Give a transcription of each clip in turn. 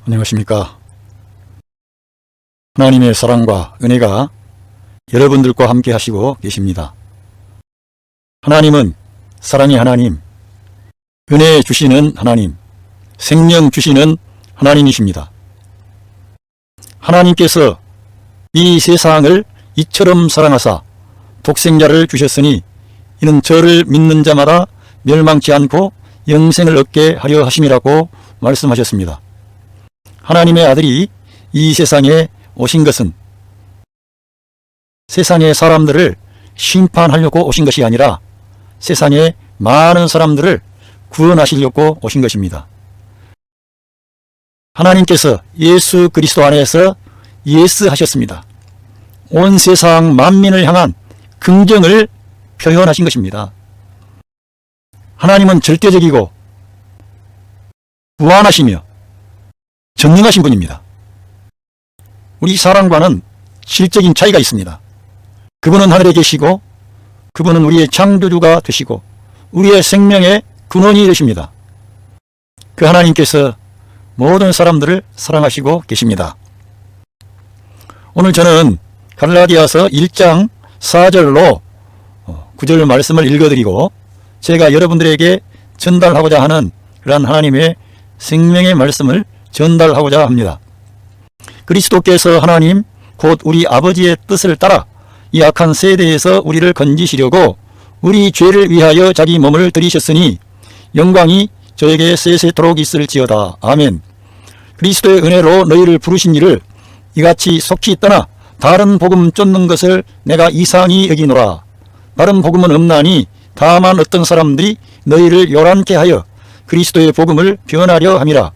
안녕하십니까. 하나님의 사랑과 은혜가 여러분들과 함께 하시고 계십니다. 하나님은 사랑의 하나님, 은혜 주시는 하나님, 생명 주시는 하나님이십니다. 하나님께서 이 세상을 이처럼 사랑하사 독생자를 주셨으니 이는 저를 믿는 자마다 멸망치 않고 영생을 얻게 하려 하심이라고 말씀하셨습니다. 하나님의 아들이 이 세상에 오신 것은 세상의 사람들을 심판하려고 오신 것이 아니라 세상의 많은 사람들을 구원하시려고 오신 것입니다. 하나님께서 예수 그리스도 안에서 예스하셨습니다. 온 세상 만민을 향한 긍정을 표현하신 것입니다. 하나님은 절대적이고 무한하시며 전능하신 분입니다. 우리 사람과는 질적인 차이가 있습니다. 그분은 하늘에 계시고 그분은 우리의 창조주가 되시고 우리의 생명의 근원이 되십니다. 그 하나님께서 모든 사람들을 사랑하시고 계십니다. 오늘 저는 갈라디아서 1장 4절로 9절 말씀을 읽어드리고 제가 여러분들에게 전달하고자 하는 그러한 하나님의 생명의 말씀을 전달하고자 합니다. 그리스도께서 하나님 곧 우리 아버지의 뜻을 따라 이 악한 세대에서 우리를 건지시려고 우리 죄를 위하여 자기 몸을 들이셨으니 영광이 저에게 세세토록 있을지어다. 아멘. 그리스도의 은혜로 너희를 부르신 이를 이같이 속히 떠나 다른 복음 쫓는 것을 내가 이상히 여기노라. 다른 복음은 없나니 다만 어떤 사람들이 너희를 요란케 하여 그리스도의 복음을 변하려 함이라.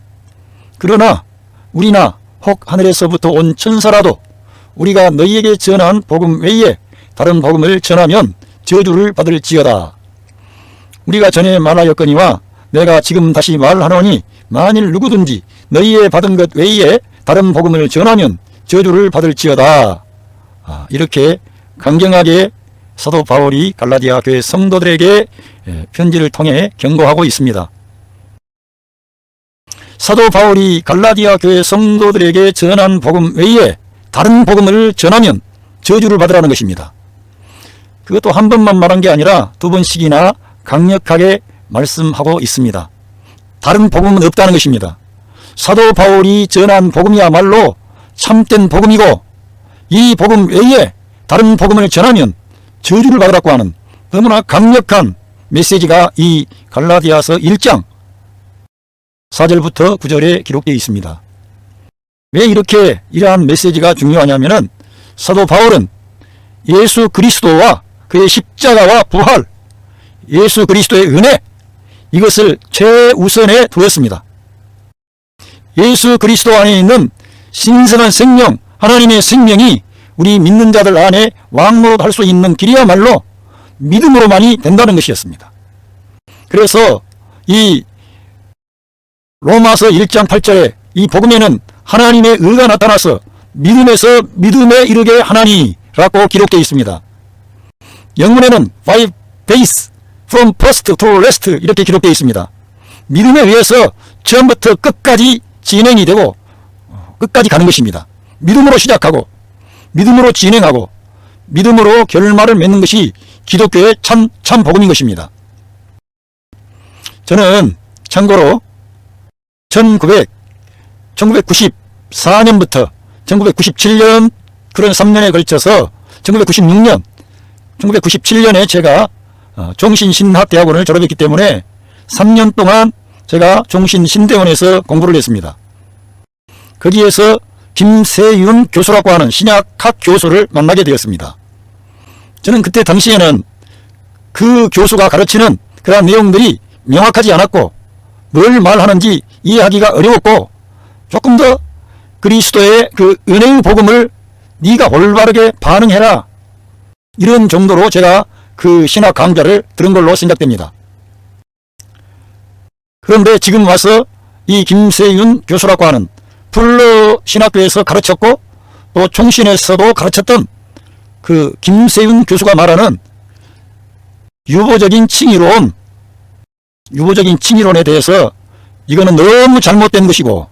그러나 우리나 혹 하늘에서부터 온 천사라도 우리가 너희에게 전한 복음 외에 다른 복음을 전하면 저주를 받을지어다. 우리가 전에 말하였거니와 내가 지금 다시 말하노니 만일 누구든지 너희의 받은 것 외에 다른 복음을 전하면 저주를 받을지어다. 이렇게 강경하게 사도 바울이 갈라디아 교회 성도들에게 편지를 통해 경고하고 있습니다. 사도 바울이 갈라디아 교회 성도들에게 전한 복음 외에 다른 복음을 전하면 저주를 받으라는 것입니다. 그것도 한 번만 말한 게 아니라 두 번씩이나 강력하게 말씀하고 있습니다. 다른 복음은 없다는 것입니다. 사도 바울이 전한 복음이야말로 참된 복음이고 이 복음 외에 다른 복음을 전하면 저주를 받으라고 하는 너무나 강력한 메시지가 이 갈라디아서 1장 4절부터 9절에 기록되어 있습니다. 왜 이렇게 이러한 메시지가 중요하냐면은 사도 바울은 예수 그리스도와 그의 십자가와 부활, 예수 그리스도의 은혜 이것을 최우선에 두었습니다. 예수 그리스도 안에 있는 신성한 생명, 하나님의 생명이 우리 믿는 자들 안에 왕노릇할 수 있는 길이야말로 믿음으로만이 된다는 것이었습니다. 그래서 이 로마서 1장 8절에 이 복음에는 하나님의 의가 나타나서 믿음에서 믿음에 이르게 하나니라고 기록되어 있습니다. 영문에는 by faith from first to last 이렇게 기록되어 있습니다. 믿음에 의해서 처음부터 끝까지 진행이 되고 끝까지 가는 것입니다. 믿음으로 시작하고 믿음으로 진행하고 믿음으로 결말을 맺는 것이 기독교의 참 복음인 것입니다. 저는 참고로 1994년부터 1997년 그런 3년에 걸쳐서 1996년 1997년에 제가 종신신학대학원을 졸업했기 때문에 3년 동안 제가 종신신대원에서 공부를 했습니다. 거기에서 김세윤 교수라고 하는 신약학 교수를 만나게 되었습니다. 저는 그때 당시에는 그 교수가 가르치는 그러한 내용들이 명확하지 않았고 뭘 말하는지 이해하기가 어려웠고 조금 더 그리스도의 그 은혜의 복음을 네가 올바르게 반응해라 이런 정도로 제가 그 신학 강좌를 들은 걸로 생각됩니다. 그런데 지금 와서 이 김세윤 교수라고 하는 불러 신학교에서 가르쳤고 또 총신에서도 가르쳤던 그 김세윤 교수가 말하는 유보적인 칭의론에 대해서 이거는 너무 잘못된 것이고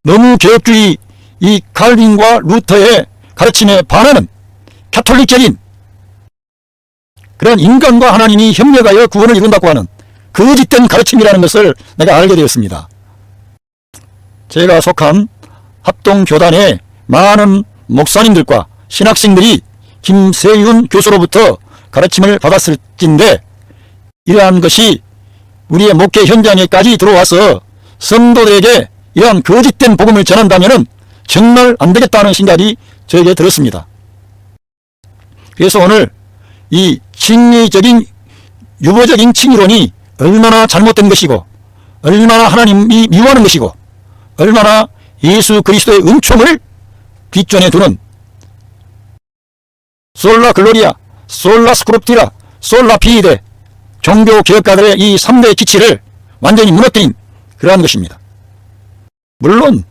너무 개혁주의 이 칼빈과 루터의 가르침에 반하는 캐톨릭적인 그런 인간과 하나님이 협력하여 구원을 이룬다고 하는 거짓된 가르침이라는 것을 내가 알게 되었습니다. 제가 속한 합동교단의 많은 목사님들과 신학생들이 김세윤 교수로부터 가르침을 받았을진데 이러한 것이 우리의 목회 현장에까지 들어와서 성도들에게 이러한 거짓된 복음을 전한다면 정말 안 되겠다는 생각이 저에게 들었습니다. 그래서 오늘 이 칭의적인 유보적인 칭의론이 얼마나 잘못된 것이고 얼마나 하나님이 미워하는 것이고 얼마나 예수 그리스도의 은총을 뒷전에 두는 솔라 글로리아, 솔라 스크립티라, 솔라 피이데 종교개혁가들의 이 3대 기치를 완전히 무너뜨린 그러한 것입니다. 물론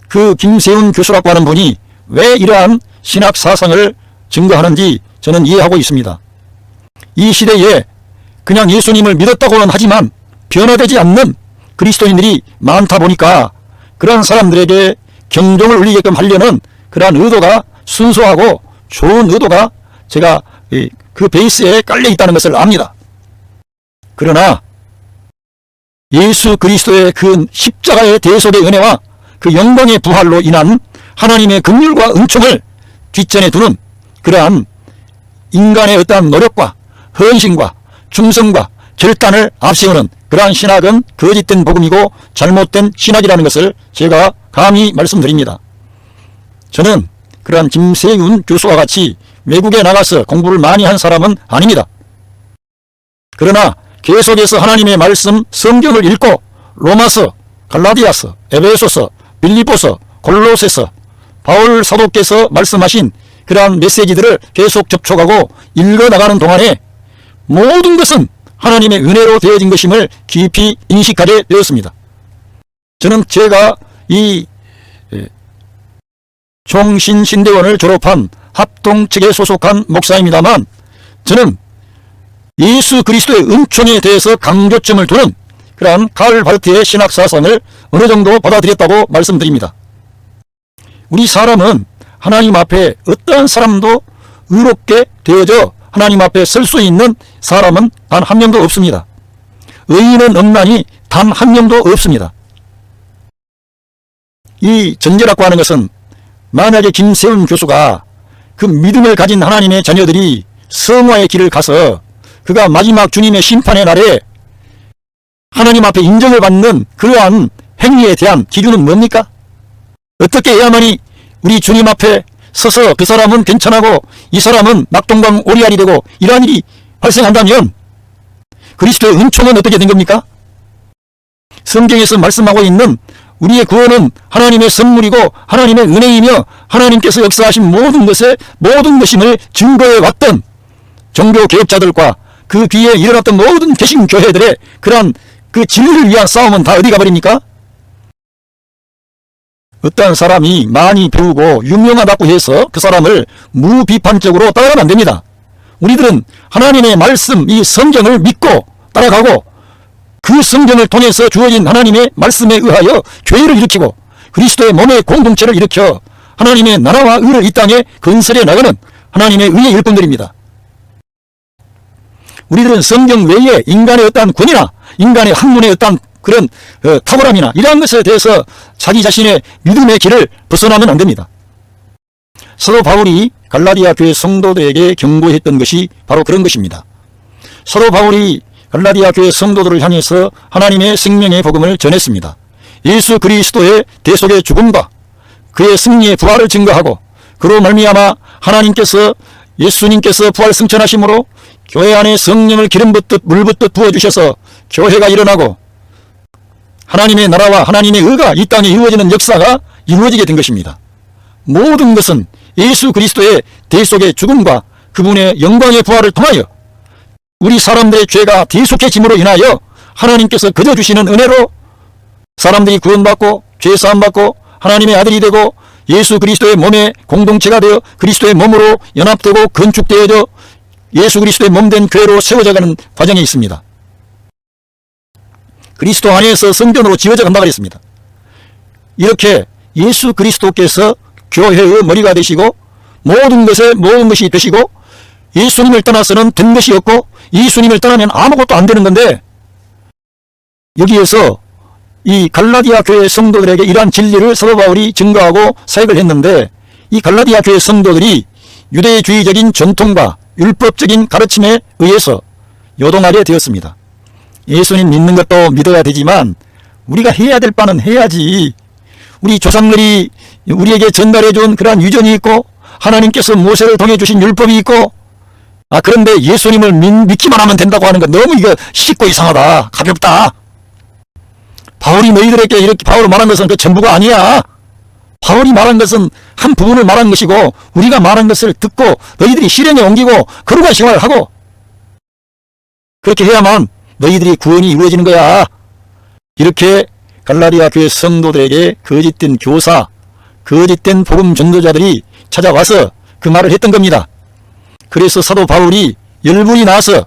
그 김세훈 교수라고 하는 분이 왜 이러한 신학 사상을 증거하는지 저는 이해하고 있습니다. 이 시대에 그냥 예수님을 믿었다고는 하지만 변화되지 않는 그리스도인들이 많다 보니까 그러한 사람들에게 경종을 울리게끔 하려는 그러한 의도가 순수하고 좋은 의도가 제가 그 베이스에 깔려 있다는 것을 압니다. 그러나 예수 그리스도의 그 십자가의 대속의 은혜와 그 영광의 부활로 인한 하나님의 긍휼과 은총을 뒷전에 두는 그러한 인간의 어떠한 노력과 헌신과 충성과 결단을 앞세우는 그러한 신학은 거짓된 복음이고 잘못된 신학이라는 것을 제가 감히 말씀드립니다. 저는 그러한 김세윤 교수와 같이 외국에 나가서 공부를 많이 한 사람은 아닙니다. 그러나 계속해서 하나님의 말씀 성경을 읽고 로마서, 갈라디아서, 에베소서, 빌립보서, 골로새서 바울 사도께서 말씀하신 그러한 메시지들을 계속 접촉하고 읽어나가는 동안에 모든 것은 하나님의 은혜로 되어진 것임을 깊이 인식하게 되었습니다. 저는 제가 이 총신신대원을 졸업한 합동 측에 소속한 목사입니다만 저는 예수 그리스도의 은총에 대해서 강조점을 두는 그러한 칼 바르트의 신학사상을 어느 정도 받아들였다고 말씀드립니다. 우리 사람은 하나님 앞에 어떠한 사람도 의롭게 되어져 하나님 앞에 설 수 있는 사람은 단 한 명도 없습니다. 의인은 없나니 단 한 명도 없습니다. 이 전제라고 하는 것은 만약에 김세훈 교수가 그 믿음을 가진 하나님의 자녀들이 성화의 길을 가서 그가 마지막 주님의 심판의 날에 하나님 앞에 인정을 받는 그러한 행위에 대한 기준은 뭡니까? 어떻게 해야만이 우리 주님 앞에 서서 그 사람은 괜찮하고 이 사람은 낙동강 오리알이 되고 이러한 일이 발생한다면 그리스도의 은총은 어떻게 된 겁니까? 성경에서 말씀하고 있는 우리의 구원은 하나님의 선물이고 하나님의 은혜이며 하나님께서 역사하신 모든 것임을 증거해 왔던 종교개혁자들과 그 뒤에 일어났던 모든 개신교회들의 그러한 그 진리를 위한 싸움은 다 어디 가버립니까? 어떤 사람이 많이 배우고 유명하다고 해서 그 사람을 무비판적으로 따라가면 안 됩니다. 우리들은 하나님의 말씀, 이 성경을 믿고 따라가고 그 성경을 통해서 주어진 하나님의 말씀에 의하여 교회를 일으키고 그리스도의 몸의 공동체를 일으켜 하나님의 나라와 의를 이 땅에 건설해 나가는 하나님의 의의 일꾼들입니다. 우리들은 성경 외에 인간의 어떠한 권위나 인간의 학문의 어떠한 그런 탁월함이나 이러한 것에 대해서 자기 자신의 믿음의 길을 벗어나면 안 됩니다. 사도 바울이 갈라디아 교회 성도들에게 경고했던 것이 바로 그런 것입니다. 사도 바울이 갈라디아 교회 성도들을 향해서 하나님의 생명의 복음을 전했습니다. 예수 그리스도의 대속의 죽음과 그의 승리의 부활을 증거하고 그로 말미암아 하나님께서 예수님께서 부활 승천하심으로 교회 안에 성령을 기름 붓듯 물 붓듯 부어주셔서 교회가 일어나고 하나님의 나라와 하나님의 의가 이 땅에 이루어지는 역사가 이루어지게 된 것입니다. 모든 것은 예수 그리스도의 대속의 죽음과 그분의 영광의 부활을 통하여 우리 사람들의 죄가 대속해짐으로 인하여 하나님께서 거저 주시는 은혜로 사람들이 구원받고 죄사함받고 하나님의 아들이 되고 예수 그리스도의 몸의 공동체가 되어 그리스도의 몸으로 연합되고 건축되어져 예수 그리스도의 몸된 교회로 세워져가는 과정에 있습니다. 그리스도 안에서 성전으로 지어져 간다고 했습니다. 이렇게 예수 그리스도께서 교회의 머리가 되시고 모든 것이 되시고 예수님을 떠나서는 된 것이 없고 예수님을 떠나면 아무것도 안 되는 건데, 여기에서 이 갈라디아 교회 성도들에게 이러한 진리를 사도 바울이 증거하고 사역을 했는데, 이 갈라디아 교회 성도들이 유대주의적인 전통과 율법적인 가르침에 의해서 요동하게 되었습니다. 예수님 믿는 것도 믿어야 되지만 우리가 해야 될 바는 해야지. 우리 조상들이 우리에게 전달해 준 그러한 유전이 있고 하나님께서 모세를 통해 주신 율법이 있고, 그런데 예수님을 믿기만 하면 된다고 하는 건 너무 이거 쉽고 이상하다, 가볍다. 바울이 너희들에게 이렇게 바울이 말한 것은 그 전부가 아니야. 바울이 말한 것은 한 부분을 말한 것이고, 우리가 말한 것을 듣고 너희들이 실행에 옮기고 거룩한 생활을 하고, 그렇게 해야만 너희들이 구원이 이루어지는 거야. 이렇게 갈라디아 교회 성도들에게 거짓된 교사, 거짓된 복음 전도자들이 찾아와서 그 말을 했던 겁니다. 그래서 사도 바울이 열불이 나서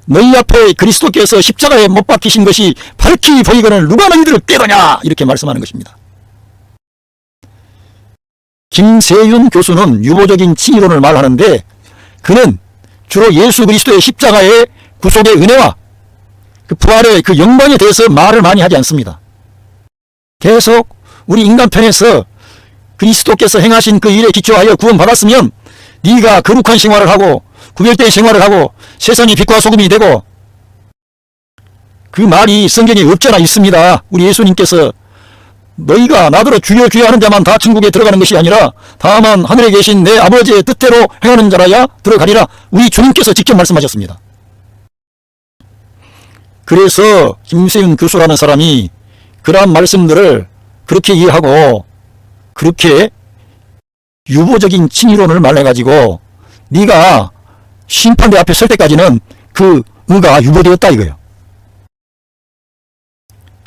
너희 앞에 그리스도께서 십자가에 못 박히신 것이 밝히 보이거늘 누가 너희들을 깨더냐, 이렇게 말씀하는 것입니다. 김세윤 교수는 유보적인 칭의론을 말하는데, 그는 주로 예수 그리스도의 십자가의 구속의 은혜와 그 부활의 그 영광에 대해서 말을 많이 하지 않습니다. 계속 우리 인간편에서 그리스도께서 행하신 그 일에 기초하여 구원받았으면 네가 거룩한 생활을 하고 구별된 생활을 하고 세상의 빛과 소금이 되고, 그 말이 성경에 없잖아. 있습니다. 우리 예수님께서 너희가 나더러 주여 주여 하는 자만 다 천국에 들어가는 것이 아니라 다만 하늘에 계신 내 아버지의 뜻대로 행하는 자라야 들어가리라. 우리 주님께서 직접 말씀하셨습니다. 그래서 김세윤 교수라는 사람이 그러한 말씀들을 그렇게 이해하고 그렇게 유보적인 칭의론을 말해가지고 네가 심판대 앞에 설 때까지는 그 의가 유보되었다 이거예요.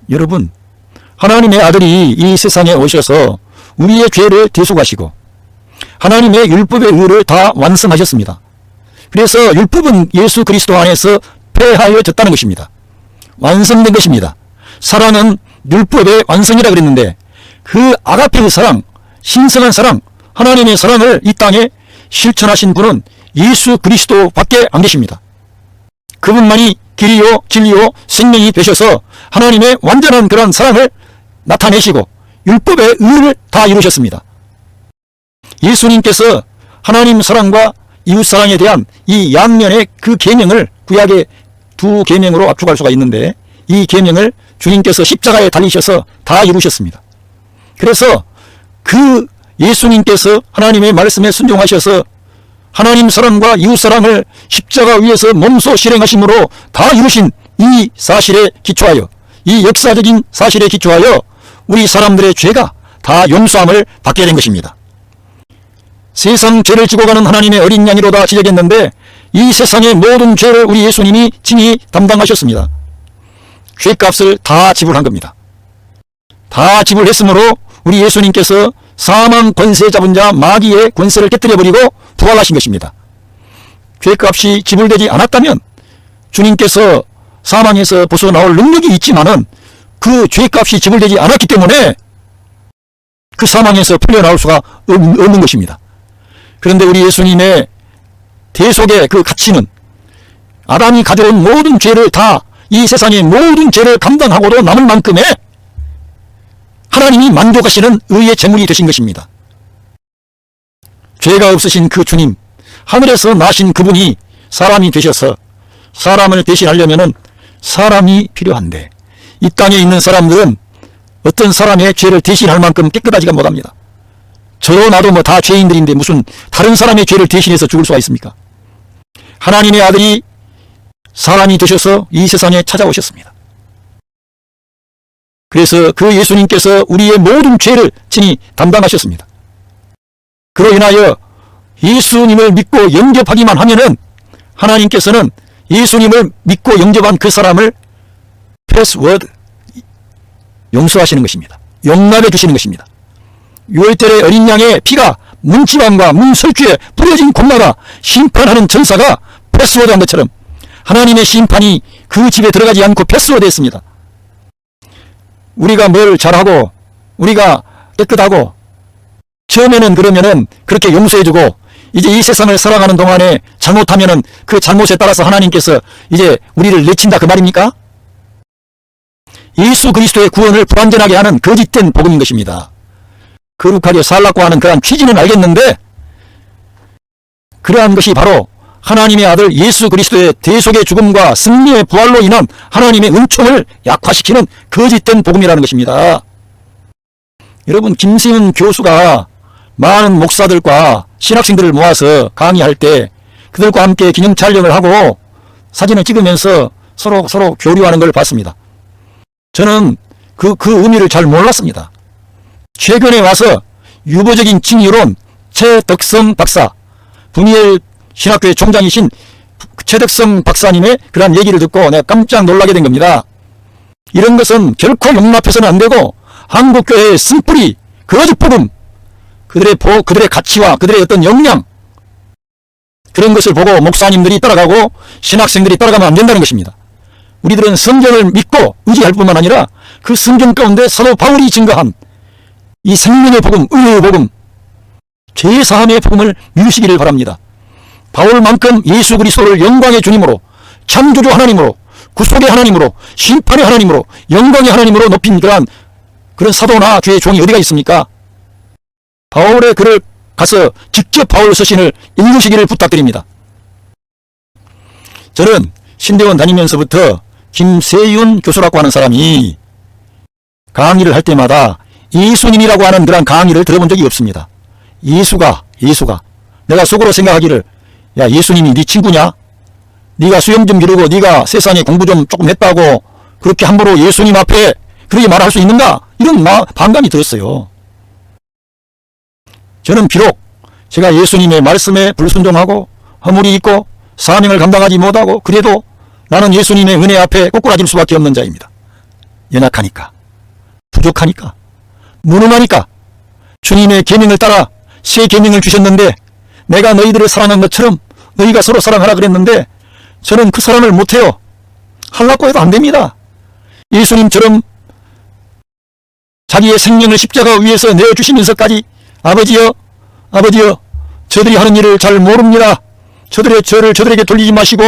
여러분, 하나님의 아들이 이 세상에 오셔서 우리의 죄를 대속하시고 하나님의 율법의 의를 다 완성하셨습니다. 그래서 율법은 예수 그리스도 안에서 폐하여졌다는 것입니다. 완성된 것입니다. 사랑은 율법의 완성이라 그랬는데, 그 아가페의 사랑, 신성한 사랑, 하나님의 사랑을 이 땅에 실천하신 분은 예수 그리스도밖에 안 계십니다. 그분만이 길이요 진리요 생명이 되셔서 하나님의 완전한 그런 사랑을 나타내시고 율법의 의를 다 이루셨습니다. 예수님께서 하나님 사랑과 이웃 사랑에 대한 이 양면의 그 계명을 구약의 두 계명으로 압축할 수가 있는데, 이 계명을 주님께서 십자가에 달리셔서 다 이루셨습니다. 그래서 그 예수님께서 하나님의 말씀에 순종하셔서 하나님 사랑과 이웃 사랑을 십자가 위에서 몸소 실행하심으로 다 이루신 이 사실에 기초하여, 이 역사적인 사실에 기초하여 우리 사람들의 죄가 다 용서함을 받게 된 것입니다. 세상 죄를 지고 가는 하나님의 어린 양이로다 지적했는데, 이 세상의 모든 죄를 우리 예수님이 친히 담당하셨습니다. 죄값을 다 지불한 겁니다. 다 지불했으므로 우리 예수님께서 사망 권세 잡은 자 마귀의 권세를 깨뜨려버리고 부활하신 것입니다. 죄값이 지불되지 않았다면 주님께서 사망에서 벗어나올 능력이 있지만은 그 죄값이 지불되지 않았기 때문에 그 사망에서 풀려나올 수가 없는 것입니다. 그런데 우리 예수님의 대속의 그 가치는 아담이 가져온 모든 죄를 다, 이 세상의 모든 죄를 감당하고도 남을 만큼의 하나님이 만족하시는 의의 제물이 되신 것입니다. 죄가 없으신 그 주님, 하늘에서 나신 그분이 사람이 되셔서 사람을 대신하려면은 사람이 필요한데, 이 땅에 있는 사람들은 어떤 사람의 죄를 대신할 만큼 깨끗하지가 못합니다. 저도 나도 뭐 다 죄인들인데 무슨 다른 사람의 죄를 대신해서 죽을 수가 있습니까? 하나님의 아들이 사람이 되셔서 이 세상에 찾아오셨습니다. 그래서 그 예수님께서 우리의 모든 죄를 친히 담당하셨습니다. 그로 인하여 예수님을 믿고 영접하기만 하면은 하나님께서는 예수님을 믿고 영접한 그 사람을 패스워드 용서하시는 것입니다. 용납해 주시는 것입니다. 6월달의 어린 양의 피가 문지방과 문설주에 뿌려진 곳마다 심판하는 전사가 패스워드한 것처럼 하나님의 심판이 그 집에 들어가지 않고 패스워드했습니다. 우리가 뭘 잘하고 우리가 깨끗하고 처음에는 그러면은 그렇게 용서해주고 이제 이 세상을 살아가는 동안에 잘못하면은 그 잘못에 따라서 하나님께서 이제 우리를 내친다 그 말입니까? 예수 그리스도의 구원을 불완전하게 하는 거짓된 복음인 것입니다. 거룩하게 살라고 하는 그러한 취지는 알겠는데 그러한 것이 바로 하나님의 아들 예수 그리스도의 대속의 죽음과 승리의 부활로 인한 하나님의 은총을 약화시키는 거짓된 복음이라는 것입니다. 여러분, 김세윤 교수가 많은 목사들과 신학생들을 모아서 강의할 때 그들과 함께 기념 촬영을 하고 사진을 찍으면서 서로 교류하는 걸 봤습니다. 저는 그 의미를 잘 몰랐습니다. 최근에 와서 유보적인 칭의론 최덕성 박사, 분이엘 신학교의 총장이신 최덕성 박사님의 그런 얘기를 듣고 내가 깜짝 놀라게 된 겁니다. 이런 것은 결코 용납해서는 안 되고 한국교회의 쓴뿌리, 거짓 복음, 그들의 가치와 그들의 어떤 역량, 그런 것을 보고 목사님들이 따라가고 신학생들이 따라가면 안 된다는 것입니다. 우리들은 성경을 믿고 의지할 뿐만 아니라 그 성경 가운데 사도 바울이 증거한 이 생명의 복음, 의의 복음, 죄사함의 복음을 믿으시기를 바랍니다. 바울만큼 예수 그리스도를 영광의 주님으로, 창조주 하나님으로, 구속의 하나님으로, 심판의 하나님으로, 영광의 하나님으로 높인 그런 사도나 주의 종이 어디가 있습니까? 바울의 글을 가서 직접 바울 서신을 읽으시기를 부탁드립니다. 저는 신대원 다니면서부터 김세윤 교수라고 하는 사람이 강의를 할 때마다 예수님이라고 하는 그런 강의를 들어본 적이 없습니다. 예수가 내가 속으로 생각하기를, 야, 예수님이 네 친구냐? 네가 수염 좀 기르고 네가 세상에 공부 좀 조금 했다고 그렇게 함부로 예수님 앞에 그렇게 말할 수 있는가? 이런 반감이 들었어요. 저는 비록 제가 예수님의 말씀에 불순종하고 허물이 있고 사명을 감당하지 못하고 그래도 나는 예수님의 은혜 앞에 꼬꾸라질 수밖에 없는 자입니다. 연약하니까, 부족하니까, 무능하니까 주님의 계명을 따라 새 계명을 주셨는데 내가 너희들을 사랑한 것처럼 너희가 서로 사랑하라 그랬는데 저는 그 사랑을 못해요. 하려고 해도 안 됩니다. 예수님처럼 자기의 생명을 십자가 위에서 내어주시면서까지 아버지여 저들이 하는 일을 잘 모릅니다. 저들에게 돌리지 마시고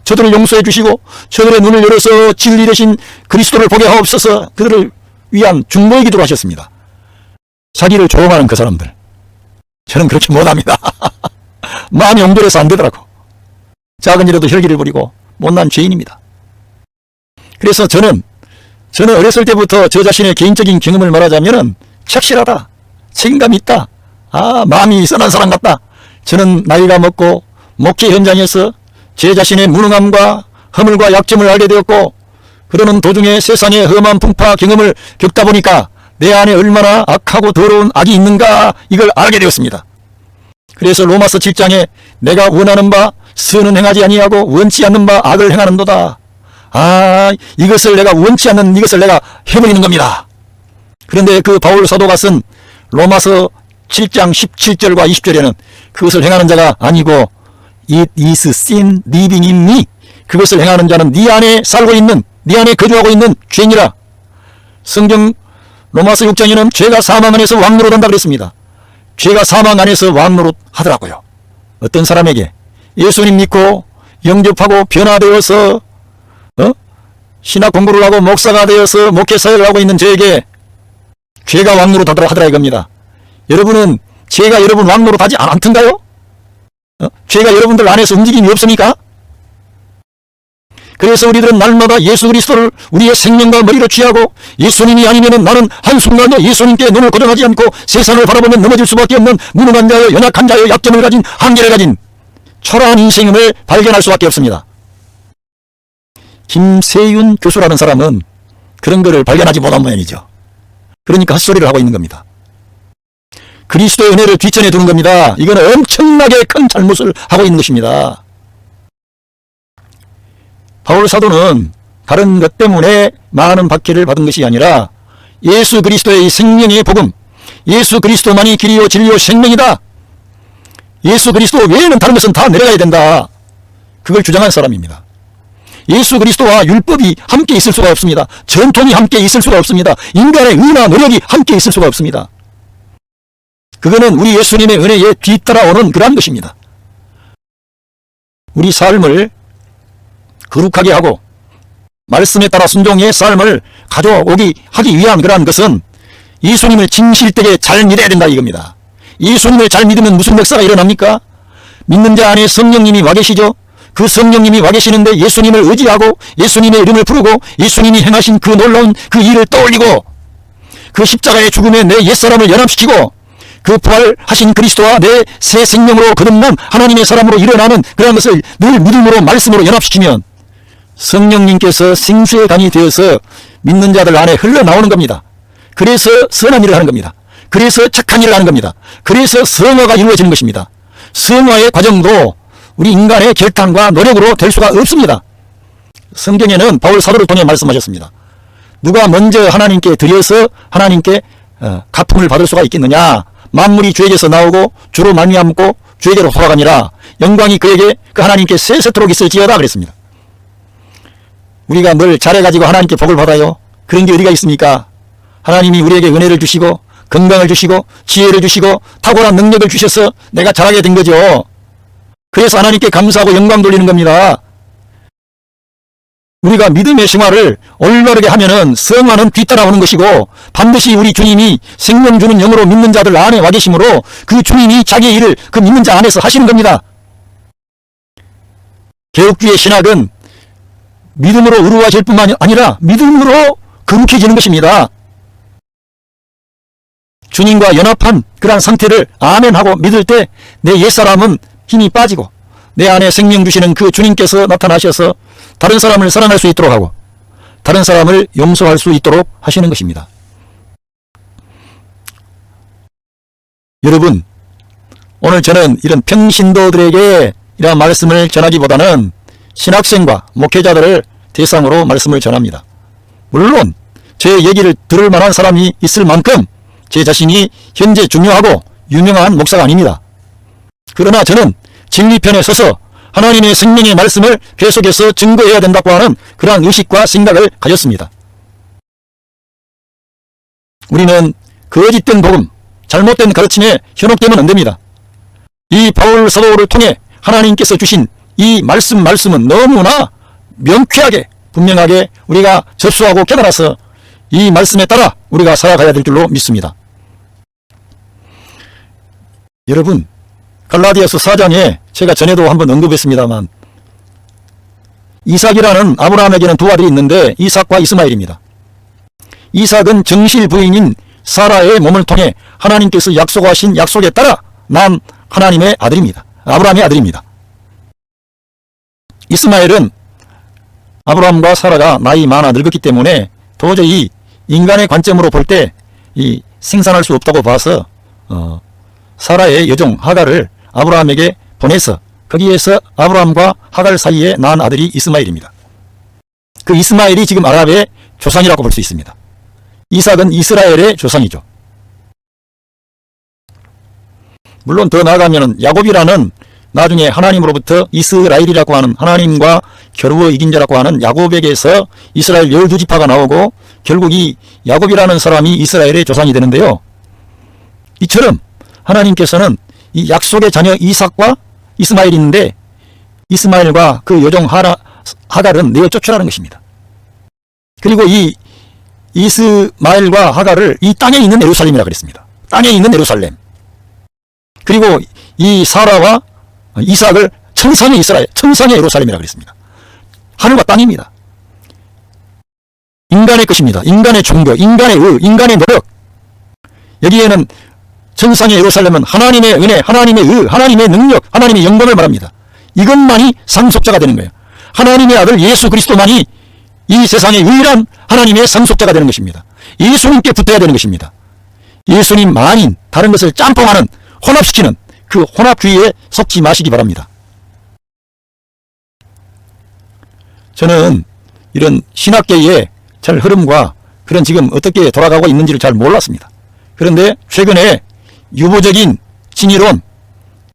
저들을 용서해 주시고 저들의 눈을 열어서 진리 되신 그리스도를 보게 하옵소서. 그들을 위한 중보의 기도를 하셨습니다. 자기를 조롱하는 그 사람들, 저는 그렇게 못합니다. 마음이 옹졸해서 안 되더라고. 작은 일에도 혈기를 부리고 못난 죄인입니다. 그래서 저는 어렸을 때부터 저 자신의 개인적인 경험을 말하자면은 착실하다, 책임감 있다, 마음이 선한 사람 같다. 저는 나이가 먹고 목회 현장에서 제 자신의 무능함과 허물과 약점을 알게 되었고 그러는 도중에 세상의 험한 풍파 경험을 겪다 보니까 내 안에 얼마나 악하고 더러운 악이 있는가 이걸 알게 되었습니다. 그래서 로마서 7장에 내가 원하는 바 선은 행하지 아니하고 원치 않는 바 악을 행하는도다. 이것을 내가 원치 않는 이것을 내가 해버리는 겁니다. 그런데 그 바울 사도가 쓴 로마서 7장 17절과 20절에는 그것을 행하는 자가 아니고 It is sin living in me. 그것을 행하는 자는 네 안에 살고 있는, 네 안에 거주하고 있는 죄인이라. 성경 로마서 6장에는 죄가 사망 안에서 왕노릇한다 그랬습니다. 죄가 사망 안에서 왕노릇하더라고요. 어떤 사람에게 예수님 믿고 영접하고 변화되어서 신학 공부를 하고 목사가 되어서 목회 사역을 하고 있는 저에게 죄가 왕노릇하더라 하더라 이겁니다. 여러분은 죄가 여러분 왕노릇하지 않던가요? 죄가 여러분들 안에서 움직임이 없습니까? 그래서 우리들은 날마다 예수 그리스도를 우리의 생명과 머리로 취하고 예수님이 아니면 나는 한순간도 예수님께 눈을 고정하지 않고 세상을 바라보면 넘어질 수밖에 없는 무능한 자여, 연약한 자여, 약점을 가진, 한계를 가진 초라한 인생임을 발견할 수밖에 없습니다. 김세윤 교수라는 사람은 그런 거를 발견하지 못한 모양이죠. 그러니까 헛소리를 하고 있는 겁니다. 그리스도의 은혜를 뒷전에 두는 겁니다. 이거는 엄청나게 큰 잘못을 하고 있는 것입니다. 바울 사도는 다른 것 때문에 많은 박해를 받은 것이 아니라 예수 그리스도의 생명의 복음, 예수 그리스도만이 길이요 진리요 생명이다. 예수 그리스도 외에는 다른 것은 다 내려가야 된다. 그걸 주장한 사람입니다. 예수 그리스도와 율법이 함께 있을 수가 없습니다. 전통이 함께 있을 수가 없습니다. 인간의 의나 노력이 함께 있을 수가 없습니다. 그거는 우리 예수님의 은혜에 뒤따라오는 그러한 것입니다. 우리 삶을 거룩하게 하고 말씀에 따라 순종의 삶을 하기 위한 그러한 것은 예수님을 진실되게 잘 믿어야 된다 이겁니다. 예수님을 잘 믿으면 무슨 역사가 일어납니까? 믿는 자 안에 성령님이 와 계시죠. 그 성령님이 와 계시는데 예수님을 의지하고 예수님의 이름을 부르고 예수님이 행하신 그 놀라운 그 일을 떠올리고 그 십자가의 죽음에 내 옛사람을 연합시키고 그 부활하신 그리스도와 내 새 생명으로 거듭난 하나님의 사람으로 일어나는 그런 것을 늘 믿음으로 말씀으로 연합시키면 성령님께서 생수의 강이 되어서 믿는 자들 안에 흘러나오는 겁니다. 그래서 선한 일을 하는 겁니다. 그래서 착한 일을 하는 겁니다. 그래서 성화가 이루어지는 것입니다. 성화의 과정도 우리 인간의 결단과 노력으로 될 수가 없습니다. 성경에는 바울 사도를 통해 말씀하셨습니다. 누가 먼저 하나님께 드려서 하나님께 가품을 받을 수가 있겠느냐. 만물이 주에게서 나오고 주로 말미암고 주에게로 돌아가니라. 영광이 그에게 그 하나님께 세세토록 있을지어다 그랬습니다. 우리가 늘 잘해가지고 하나님께 복을 받아요. 그런 게 어디가 있습니까? 하나님이 우리에게 은혜를 주시고 건강을 주시고 지혜를 주시고 탁월한 능력을 주셔서 내가 잘하게 된 거죠. 그래서 하나님께 감사하고 영광 돌리는 겁니다. 우리가 믿음의 생활을 올바르게 하면은 성화는 뒤따라오는 것이고 반드시 우리 주님이 생명 주는 영으로 믿는 자들 안에 와 계심으로 그 주님이 자기의 일을 그 믿는 자 안에서 하시는 겁니다. 개혁주의 신학은 믿음으로 의로워질 뿐만 아니라 믿음으로 거룩해지는 것입니다. 주님과 연합한 그러한 상태를 아멘하고 믿을 때 내 옛사람은 힘이 빠지고 내 안에 생명 주시는 그 주님께서 나타나셔서 다른 사람을 사랑할 수 있도록 하고 다른 사람을 용서할 수 있도록 하시는 것입니다. 여러분, 오늘 저는 이런 평신도들에게 이러한 말씀을 전하기보다는 신학생과 목회자들을 대상으로 말씀을 전합니다. 물론 제 얘기를 들을 만한 사람이 있을 만큼 제 자신이 현재 중요하고 유명한 목사가 아닙니다. 그러나 저는 진리편에 서서 하나님의 생명의 말씀을 계속해서 증거해야 된다고 하는 그러한 의식과 생각을 가졌습니다. 우리는 거짓된 복음, 잘못된 가르침에 현혹되면 안 됩니다. 이 바울 사도를 통해 하나님께서 주신 이 말씀은 너무나 명쾌하게 분명하게 우리가 접수하고 깨달아서 이 말씀에 따라 우리가 살아가야 될 줄로 믿습니다. 여러분, 갈라디아서 4장에 제가 전에도 한번 언급했습니다만 이삭이라는 아브라함에게는 두 아들이 있는데 이삭과 이스마엘입니다. 이삭은 정실 부인인 사라의 몸을 통해 하나님께서 약속하신 약속에 따라 난 하나님의 아들입니다. 아브라함의 아들입니다. 이스마엘은 아브라함과 사라가 나이 많아 늙었기 때문에 도저히 인간의 관점으로 볼 때 이 생산할 수 없다고 봐서 사라의 여종 하갈을 아브라함에게 보내서 거기에서 아브라함과 하갈 사이에 낳은 아들이 이스마엘입니다. 그 이스마엘이 지금 아랍의 조상이라고 볼 수 있습니다. 이삭은 이스라엘의 조상이죠. 물론 더 나아가면 야곱이라는 나중에 하나님으로부터 이스라엘이라고 하는 하나님과 겨루어 이긴 자라고 하는 야곱에게서 이스라엘 12지파가 나오고 결국 이 야곱이라는 사람이 이스라엘의 조상이 되는데요. 이처럼 하나님께서는 이 약속의 자녀 이삭과 이스마엘이 있는데 이스마엘과 그 여종 하갈은 내어 쫓으라는 것입니다. 그리고 이 이스마엘과 하갈을 이 땅에 있는 예루살렘이라 그랬습니다. 땅에 있는 예루살렘. 그리고 이 사라와 이삭을 천상의 이스라엘, 천상의 예루살렘이라 그랬습니다. 하늘과 땅입니다. 인간의 것입니다. 인간의 종교, 인간의 의, 인간의 노력. 여기에는 천상의 예루살렘은 하나님의 은혜, 하나님의 의, 하나님의 능력, 하나님의 영광을 말합니다. 이것만이 상속자가 되는 거예요. 하나님의 아들 예수 그리스도만이 이 세상의 유일한 하나님의 상속자가 되는 것입니다. 예수님께 붙어야 되는 것입니다. 예수님만인 다른 것을 짬뽕하는 혼합시키는 그 혼합주의에 속지 마시기 바랍니다. 저는 이런 신학계의 잘 흐름과 그런 지금 어떻게 돌아가고 있는지를 잘 몰랐습니다. 그런데 최근에 유보적인 진이론,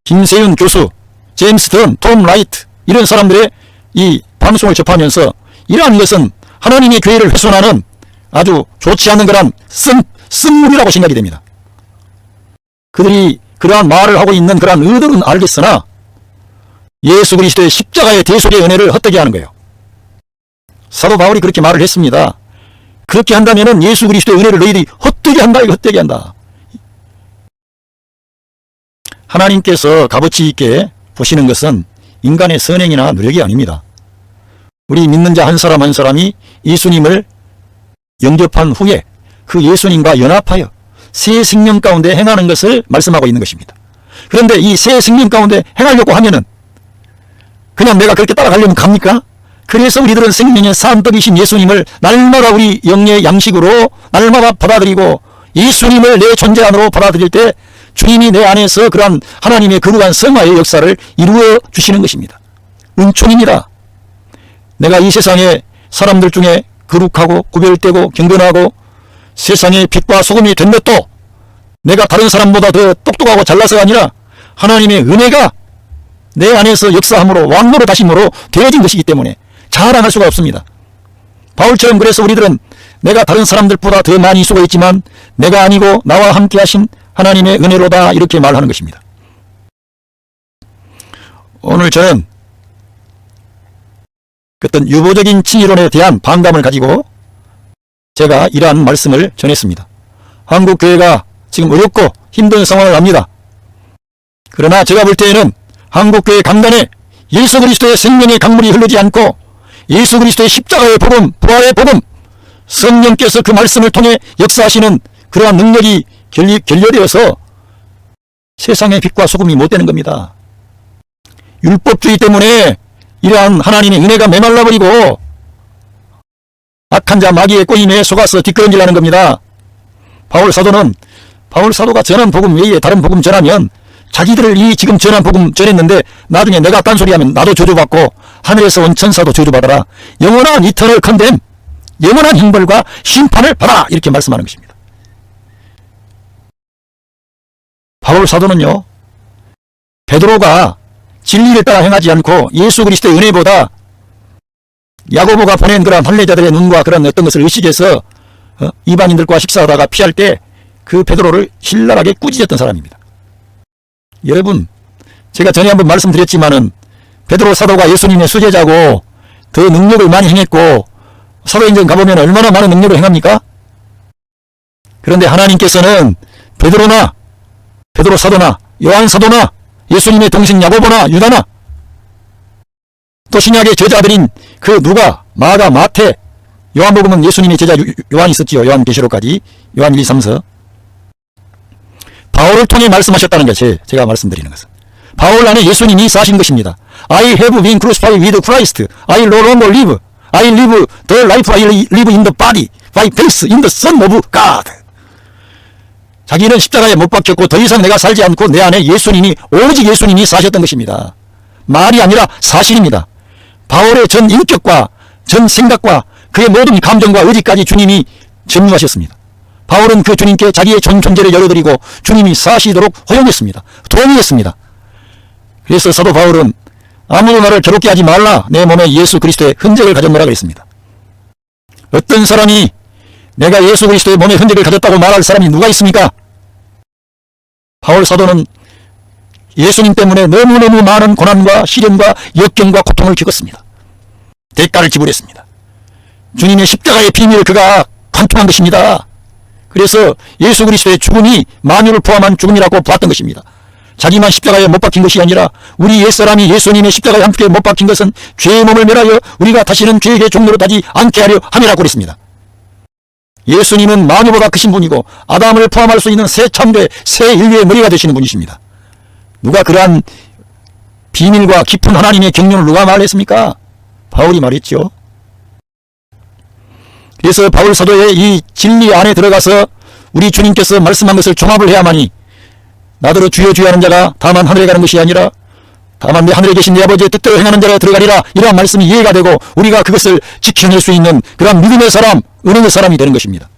김세윤 교수, 제임스 던, 톰 라이트 이런 사람들의 이 방송을 접하면서 이러한 것은 하나님의 교회를 훼손하는 아주 좋지 않은 그런 쓴물이라고 생각이 됩니다. 그들이 그러한 말을 하고 있는 그러한 의도는 알겠으나 예수 그리스도의 십자가의 대속의 은혜를 헛되게 하는 거예요. 사도 바울이 그렇게 말을 했습니다. 그렇게 한다면 예수 그리스도의 은혜를 너희들이 헛되게 한다, 이거 헛되게 한다. 하나님께서 값어치 있게 보시는 것은 인간의 선행이나 노력이 아닙니다. 우리 믿는 자 한 사람 한 사람이 예수님을 영접한 후에 그 예수님과 연합하여 새 생명 가운데 행하는 것을 말씀하고 있는 것입니다. 그런데 이 새 생명 가운데 행하려고 하면은 그냥 내가 그렇게 따라가려면 갑니까? 그래서 우리들은 생명의 산더이신 예수님을 날마다 우리 영의 양식으로 날마다 받아들이고 예수님을 내 존재 안으로 받아들일 때 주님이 내 안에서 그러한 하나님의 거룩한 성화의 역사를 이루어 주시는 것입니다. 은총입니다. 내가 이 세상의 사람들 중에 거룩하고 구별되고 경건하고 세상의 빛과 소금이 된 것도 내가 다른 사람보다 더 똑똑하고 잘나서가 아니라 하나님의 은혜가 내 안에서 역사함으로 왕노로 다심으로 되어진 것이기 때문에 자랑할 수가 없습니다. 바울처럼 그래서 우리들은 내가 다른 사람들보다 더 많이 수고 있지만 내가 아니고 나와 함께 하신 하나님의 은혜로다, 이렇게 말하는 것입니다. 오늘 저는 어떤 유보적인 진리론에 대한 반감을 가지고 제가 이러한 말씀을 전했습니다. 한국 교회가 지금 어렵고 힘든 상황을 압니다. 그러나 제가 볼 때에는 한국 교회 강단에 예수 그리스도의 생명의 강물이 흐르지 않고 예수 그리스도의 십자가의 복음, 부활의 복음, 성령께서 그 말씀을 통해 역사하시는 그러한 능력이 결여되어서 세상의 빛과 소금이 못 되는 겁니다. 율법주의 때문에 이러한 하나님의 은혜가 메말라버리고 악한 자 마귀의 꼬임에 속아서 뒷걸음질하는 겁니다. 바울 사도가 전한 복음 외에 다른 복음 전하면 자기들을 이 지금 전한 복음 전했는데 나중에 내가 딴소리하면 나도 저주받고 하늘에서 온 천사도 저주받아라, 영원한 이터널 컨뎀, 영원한 형벌과 심판을 받아라, 이렇게 말씀하는 것입니다. 바울 사도는요, 베드로가 진리를 따라 행하지 않고 예수 그리스도의 은혜보다 야고보가 보낸 그런 할례자들의 눈과 그런 어떤 것을 의식해서 이방인들과 식사하다가 피할 때 그 베드로를 신랄하게 꾸짖었던 사람입니다. 여러분, 제가 전에 한번 말씀드렸지만은 베드로 사도가 예수님의 수제자고 더 능력을 많이 행했고 사도행전 가보면 얼마나 많은 능력을 행합니까? 그런데 하나님께서는 베드로 사도나 요한 사도나 예수님의 동생 야고보나 유다나 또 신약의 제자들인 그 누가, 마가, 마태, 요한복음은 예수님의 제자 요한이 있었지요. 요한계시록까지, 요한 1, 2, 3서. 바울을 통해 말씀하셨다는 게 제가 말씀드리는 것은 바울 안에 예수님이 사신 것입니다. I have been crucified with Christ. I no longer live. I live the life I live in the body by faith in the Son of God. 자기는 십자가에 못 박혔고 더 이상 내가 살지 않고 내 안에 오직 예수님이 사셨던 것입니다. 말이 아니라 사실입니다. 바울의 전 인격과 전 생각과 그의 모든 감정과 의지까지 주님이 점유하셨습니다. 바울은 그 주님께 자기의 전 존재를 열어드리고 주님이 사시도록 허용했습니다. 동의했습니다. 그래서 사도 바울은 아무도 나를 괴롭게 하지 말라, 내 몸에 예수 그리스도의 흔적을 가졌노라 그랬습니다. 어떤 사람이 내가 예수 그리스도의 몸에 흔적을 가졌다고 말할 사람이 누가 있습니까? 바울 사도는 예수님 때문에 너무너무 많은 고난과 시련과 역경과 고통을 겪었습니다. 대가를 지불했습니다. 주님의 십자가의 비밀을 그가 관통한 것입니다. 그래서 예수 그리스도의 죽음이 만유를 포함한 죽음이라고 보았던 것입니다. 자기만 십자가에 못 박힌 것이 아니라 우리 옛사람이 예수님의 십자가에 함께 못 박힌 것은 죄의 몸을 멸하여 우리가 다시는 죄의 종로로 타지 않게 하려 함이라고 그랬습니다. 예수님은 만유보다 크신 분이고 아담을 포함할 수 있는 새 참대, 새 인류의 머리가 되시는 분이십니다. 누가 그러한 비밀과 깊은 하나님의 경륜을 누가 말했습니까? 바울이 말했죠. 그래서 바울 사도의 이 진리 안에 들어가서 우리 주님께서 말씀한 것을 종합을 해야만이 나더러 주여 주여 하는 자가 다만 하늘에 가는 것이 아니라 다만 내 하늘에 계신 내 아버지의 뜻대로 행하는 자가 들어가리라, 이러한 말씀이 이해가 되고 우리가 그것을 지켜낼 수 있는 그런 믿음의 사람, 은혜의 사람이 되는 것입니다.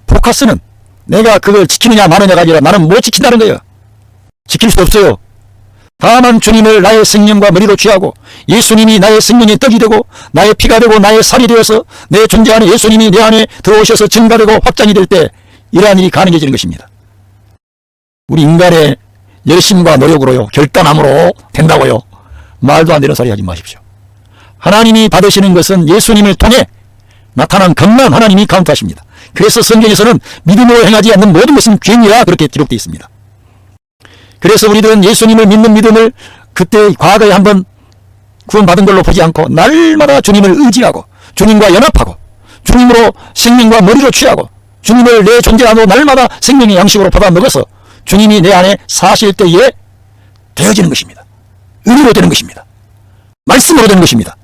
포커스는 내가 그걸 지키느냐 마느냐가 아니라 나는 못 지킨다는 거예요. 지킬 수 없어요. 다만 주님을 나의 생명과 머리로 취하고 예수님이 나의 생명의 떡이 되고 나의 피가 되고 나의 살이 되어서 내 존재 안에 예수님이 내 안에 들어오셔서 증가되고 확장이 될 때 이러한 일이 가능해지는 것입니다. 우리 인간의 열심과 노력으로요, 결단함으로 된다고요, 말도 안 되는 소리 하지 마십시오. 하나님이 받으시는 것은 예수님을 통해 나타난 것만 하나님이 카운트하십니다. 그래서 성경에서는 믿음으로 행하지 않는 모든 것은 죄니라 그렇게 기록되어 있습니다. 그래서 우리들은 예수님을 믿는 믿음을 그때 과거에 한번 구원받은 걸로 보지 않고 날마다 주님을 의지하고 주님과 연합하고 주님으로 생명과 머리로 취하고 주님을 내 존재 안으로 날마다 생명의 양식으로 받아 먹어서 주님이 내 안에 사실 때에 되어지는 것입니다. 의리로 되는 것입니다. 말씀으로 되는 것입니다.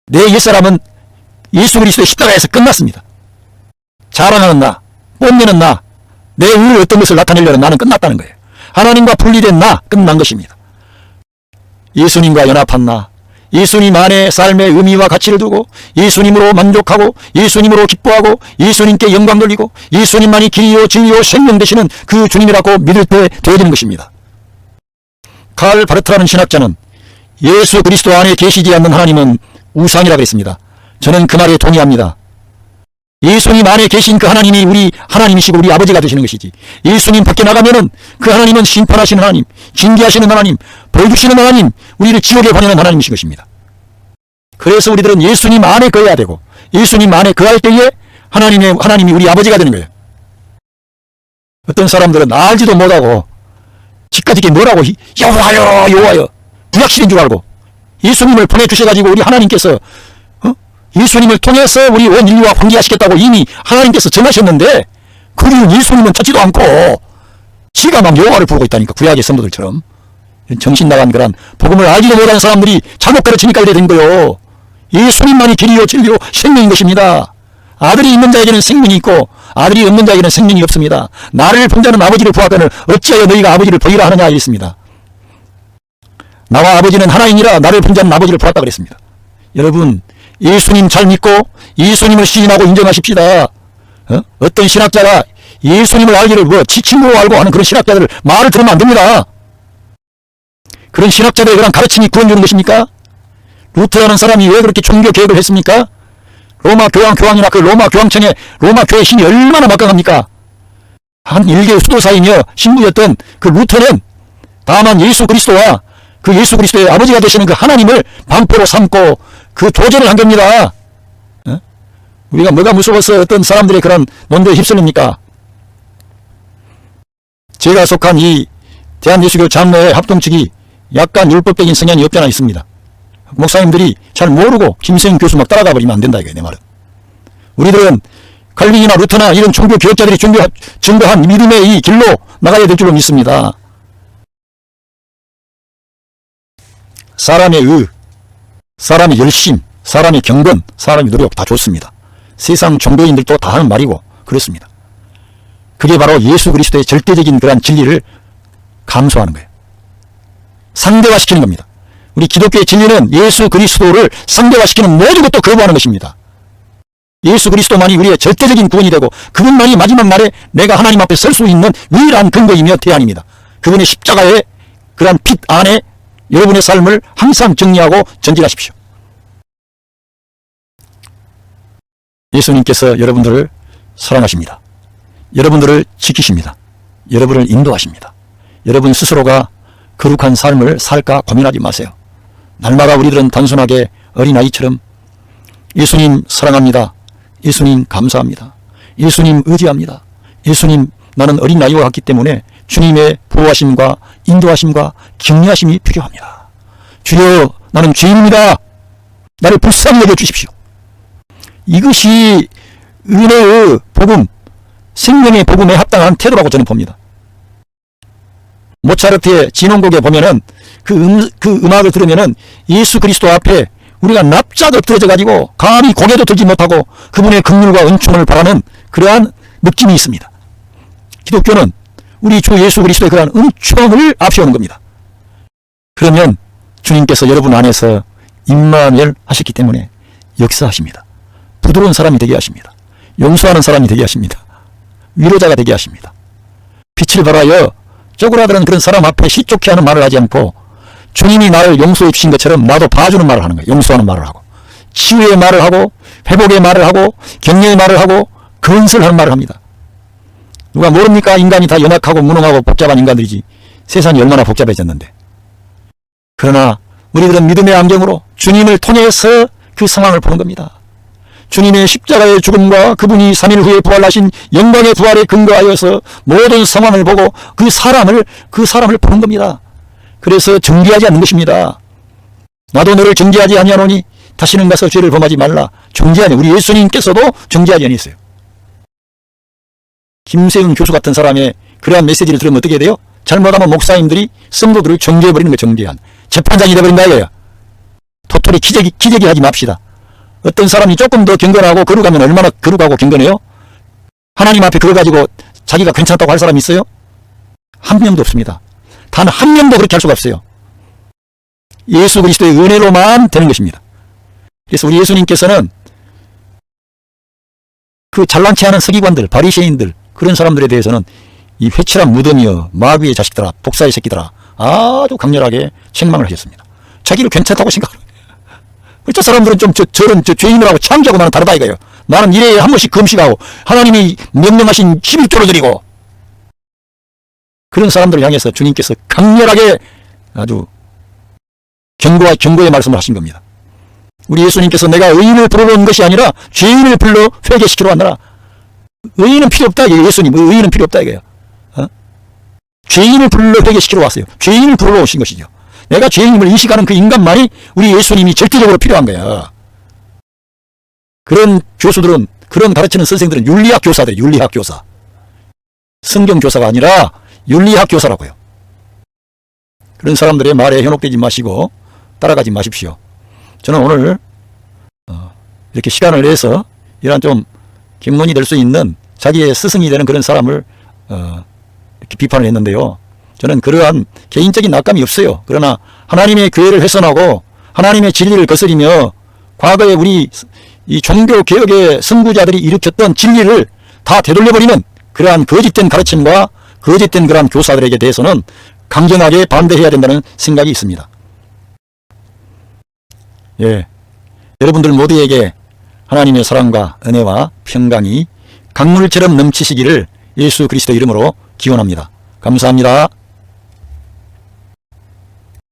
내 옛사람은 예수 그리스도의 십자가에서 끝났습니다. 자랑하는 나, 뽐내는 나, 내 의를 어떤 것을 나타내려는 나는 끝났다는 거예요. 하나님과 분리된 나, 끝난 것입니다. 예수님과 연합한 나, 예수님 안에 삶의 의미와 가치를 두고 예수님으로 만족하고 예수님으로 기뻐하고 예수님께 영광 돌리고 예수님만이 길이요 진리요 생명 되시는 그 주님이라고 믿을 때 되어지는 것입니다. 칼 바르트라는 신학자는 예수 그리스도 안에 계시지 않는 하나님은 우상이라고 했습니다. 저는 그 말에 동의합니다. 예수님 안에 계신 그 하나님이 우리 하나님이시고 우리 아버지가 되시는 것이지, 예수님 밖에 나가면은 그 하나님은 심판하시는 하나님, 징계하시는 하나님, 벌 주시는 하나님, 우리를 지옥에 보내는 하나님이신 것입니다. 그래서 우리들은 예수님 안에 거해야 되고 예수님 안에 거할 때에 하나님이 우리 아버지가 되는 거예요. 어떤 사람들은 알지도 못하고 집까지 뭐라고 여호와여 여호와여 구약신인 줄 알고 예수님을 보내주셔가지고 우리 하나님께서 예수님을 통해서 우리 온 인류와 관계하시겠다고 이미 하나님께서 정하셨는데 그리고 예수님은 찾지도 않고 지가 막 여호와를 부르고 있다니까, 구약의 성도들처럼. 정신 나간 그런 복음을 알지도 못하는 사람들이 잘못 가르치니까 이래 된 거요. 예수님만이 길이요 진리요 생명인 것입니다. 아들이 있는 자에게는 생명이 있고 아들이 없는 자에게는 생명이 없습니다. 나를 본 자는 아버지를 보았거늘 어찌하여 너희가 아버지를 보이라 하느냐 이랬습니다. 나와 아버지는 하나이니라 나를 본 자는 아버지를 보았다 그랬습니다. 여러분, 예수님 잘 믿고 예수님을 시인하고 인정하십시다. 어떤 신학자가 예수님을 알기를 지침으로 알고 하는 그런 신학자들 말을 들으면 안 됩니다. 그런 신학자들의 그런 가르침이 구원 주는 것입니까? 루터라는 사람이 왜 그렇게 종교 개혁을 했습니까? 로마 교황이나 그 로마 교황청의 로마 교회 신이 얼마나 막강합니까? 한 일개의 수도사이며 신부였던 그 루터는 다만 예수 그리스도와 그 예수 그리스도의 아버지가 되시는 그 하나님을 방패로 삼고 그 도전을 한 겁니다. 우리가 뭐가 무서워서 어떤 사람들의 그런 논대에 휩쓸립니까? 제가 속한 이 대한예수교 장로회 합동측이 약간 율법적인 성향이 없지 않아 있습니다. 목사님들이 잘 모르고 김세영 교수 막 따라가 버리면 안 된다 이거예요, 내 말은. 우리들은 칼빈이나 루터나 이런 종교 교육자들이 증거한 믿음의 이 길로 나가야 될 줄로 믿습니다. 사람의 의, 사람의 열심, 사람의 경건, 사람의 노력 다 좋습니다. 세상 종교인들도 다 하는 말이고 그렇습니다. 그게 바로 예수 그리스도의 절대적인 그러한 진리를 감수하는 거예요. 상대화시키는 겁니다. 우리 기독교의 진리는 예수 그리스도를 상대화시키는 모든 것도 거부하는 것입니다. 예수 그리스도만이 우리의 절대적인 구원이 되고 그분만이 마지막 날에 내가 하나님 앞에 설 수 있는 유일한 근거이며 대안입니다. 그분의 십자가의 그러한 빛 안에 여러분의 삶을 항상 정리하고 전진하십시오. 예수님께서 여러분들을 사랑하십니다. 여러분들을 지키십니다. 여러분을 인도하십니다. 여러분 스스로가 거룩한 삶을 살까 고민하지 마세요. 날마다 우리들은 단순하게 어린아이처럼 예수님 사랑합니다. 예수님 감사합니다. 예수님 의지합니다. 예수님 나는 어린아이와 같기 때문에 주님의 보호하심과 인도하심과 격려하심이 필요합니다. 주여 나는 죄인입니다. 나를 불쌍히 여겨주십시오. 이것이 은혜의 복음, 생명의 복음에 합당한 태도라고 저는 봅니다. 모차르트의 진홍곡에 보면은 그 음악을 들으면은 예수 그리스도 앞에 우리가 납작 엎드려져 가지고 감히 고개도 들지 못하고 그분의 긍휼과 은총을 바라는 그러한 느낌이 있습니다. 기독교는 우리 주 예수 그리스도의 그러한 은총을 앞세우는 겁니다. 그러면 주님께서 여러분 안에서 임마누엘 하셨기 때문에 역사하십니다. 부드러운 사람이 되게 하십니다. 용서하는 사람이 되게 하십니다. 위로자가 되게 하십니다. 빛을 발하여 쪼그라드는 그런 사람 앞에 시쪽해 하는 말을 하지 않고 주님이 나를 용서해 주신 것처럼 나도 봐주는 말을 하는 거예요. 용서하는 말을 하고 치유의 말을 하고 회복의 말을 하고 격려의 말을 하고 건설하는 말을 합니다. 누가 모릅니까? 인간이 다 연약하고 무능하고 복잡한 인간들이지 세상이 얼마나 복잡해졌는데. 그러나 우리들은 믿음의 안경으로 주님을 통해서 그 상황을 보는 겁니다. 주님의 십자가의 죽음과 그분이 3일 후에 부활하신 영광의 부활에 근거하여서 모든 상황을 보고 그 사람을 보는 겁니다. 그래서 정죄하지 않는 것입니다. 나도 너를 정죄하지 아니하노니 다시는 가서 죄를 범하지 말라. 정죄하니 우리 예수님께서도 정죄하지 아니했어요. 김세윤 교수 같은 사람의 그러한 메시지를 들으면 어떻게 돼요? 잘못하면 목사님들이 성도들을 정죄해버리는 거예요. 정죄한 재판장이 되어버린다 이거예요. 토토리 기재기 하지 맙시다. 어떤 사람이 조금 더 경건하고 거룩하면 얼마나 거룩하고 경건해요? 하나님 앞에 그거 가지고 자기가 괜찮다고 할 사람이 있어요? 한 명도 없습니다. 단 한 명도 그렇게 할 수가 없어요. 예수 그리스도의 은혜로만 되는 것입니다. 그래서 우리 예수님께서는 그 잘난 체하는 서기관들, 바리새인들 그런 사람들에 대해서는 이 회칠한 무덤이여 마귀의 자식들아 복사의 새끼들아 아주 강렬하게 책망을 하셨습니다. 자기를 괜찮다고 생각하는 저 사람들은 저런 죄인들하고 창조하고 나는 다르다 이거예요. 나는 1회에 한 번씩 금식하고 하나님이 명령하신 11조를 드리고 그런 사람들을 향해서 주님께서 강렬하게 아주 경고의 말씀을 하신 겁니다. 우리 예수님께서 내가 의인을 부르러 온 것이 아니라 죄인을 불러 회개시키러 왔노라. 의인은 필요 없다 이거예요. 예수님 의인은 필요 없다 이거예요. 죄인을 불러 회개시키러 왔어요. 죄인을 부르러 오신 것이죠. 내가 죄인임을 인식하는 그 인간만이 우리 예수님이 절대적으로 필요한 거야. 그런 교수들은 그런 가르치는 선생들은 윤리학 교사들이에요. 윤리학 교사. 성경 교사가 아니라 윤리학 교사라고요. 그런 사람들의 말에 현혹되지 마시고 따라가지 마십시오. 저는 오늘 이렇게 시간을 내서 이런 좀 경론이 될 수 있는 자기의 스승이 되는 그런 사람을 이렇게 비판을 했는데요. 저는 그러한 개인적인 낙감이 없어요. 그러나 하나님의 교회를 훼손하고 하나님의 진리를 거스리며 과거에 우리 이 종교개혁의 선구자들이 일으켰던 진리를 다 되돌려버리는 그러한 거짓된 가르침과 거짓된 그러한 교사들에게 대해서는 강경하게 반대해야 된다는 생각이 있습니다. 예, 여러분들 모두에게 하나님의 사랑과 은혜와 평강이 강물처럼 넘치시기를 예수 그리스도 이름으로 기원합니다. 감사합니다.